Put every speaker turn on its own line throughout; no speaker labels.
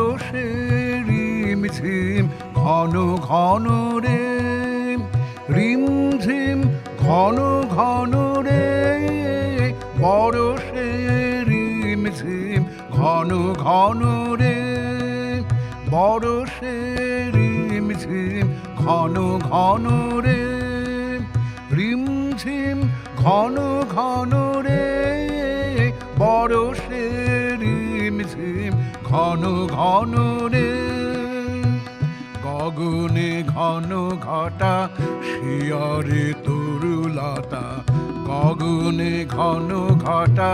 বরষে রিমঝিম ঘন ঘন রে, রিমঝিম ঘন ঘন রে, বরষে রিমঝিম ঘন ঘন রে, বরষে রিমঝিম ঘন ঘন রে, রিমঝিম ঘন ঘন রে, বরষে রিমঝিম ঘন ঘন রে। গগনে ঘন ঘটা শিয়রে তরুলতা, গগনে ঘন ঘটা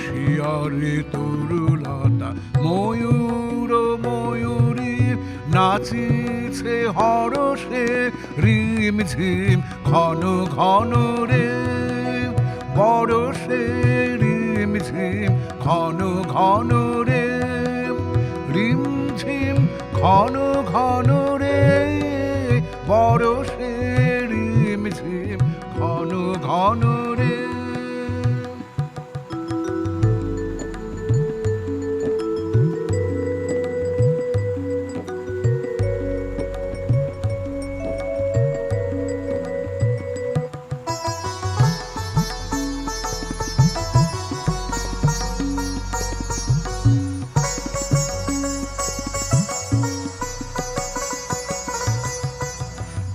শিয়রে তরুলতা, ময়ূর ময়ূরী নাচিছে হরষে রিমঝিম ঘন ঘন রে, বরষে রিমঝিম ঘন ঘন রে, রিমঝিম ঘন ঘন রে, বরষে রিমঝিম ঘন ঘন রে।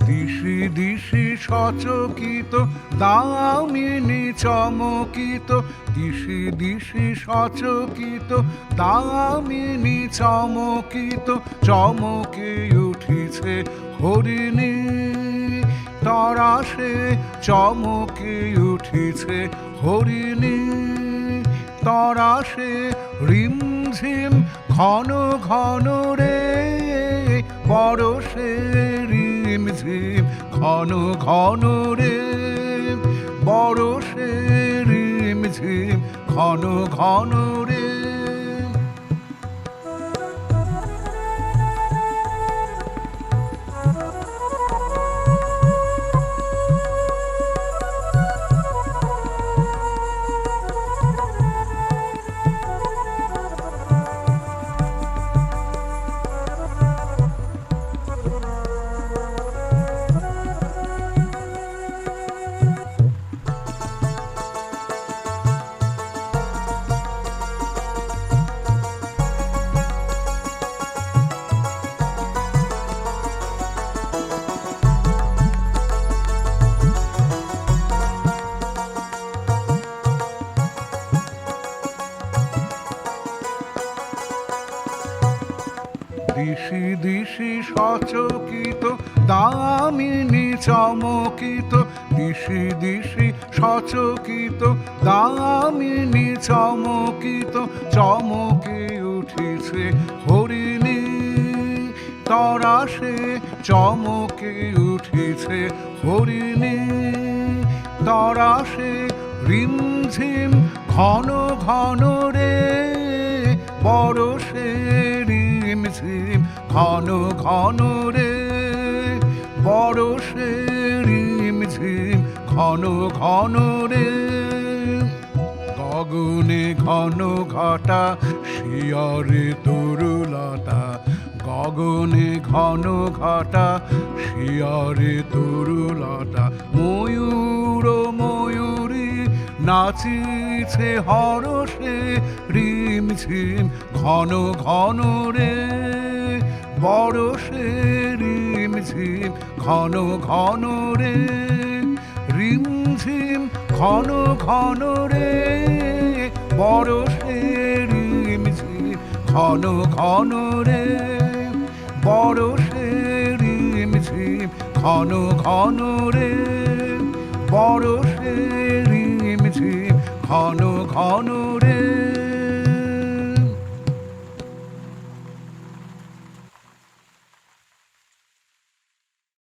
দিশি দিশি সচকিত দামিনী চমকিত, দিশি দিশি সচকিত দামিনী চমকিত, চমকে উঠিছে হরিণী তরাসে, চমকে উঠিছে হরিণী তরাসে, রিমঝিম ঘন ঘন রে, বরষে রিমঝিম ঘন ঘন রে, বরষে রিমঝিম ঘন ঘন রে। দিশি দিশি সচকিত দামিনী চমকিত, দিশি দিশি সচকিত দামিনী চমকিত, চমকে উঠিছে হরিণী তরাসে, চমকে উঠিছে হরিণী তরাসে, রিমঝিম ঘন ঘন রে, বরষে রিমঝিম ঘন ঘন রে, বরষে রিমঝিম ঘন ঘন রে। গগনে ঘন ঘটা শিয়রে তরুলতা, গগনে ঘন ঘটা শিয়রে তরুলতা, ময়ূর ময়ূরী নাচিছে হরষে রিমঝিম ঘন ঘন রে, বরষে রিমঝিম ঘন ঘন রে, রিমঝিম ঘন ঘন রে, বরষে রিমঝিম ঘন ঘন রে, বরষে রিমঝিম ঘন ঘন রে, বরষে রিমঝিম ঘন ঘন রে।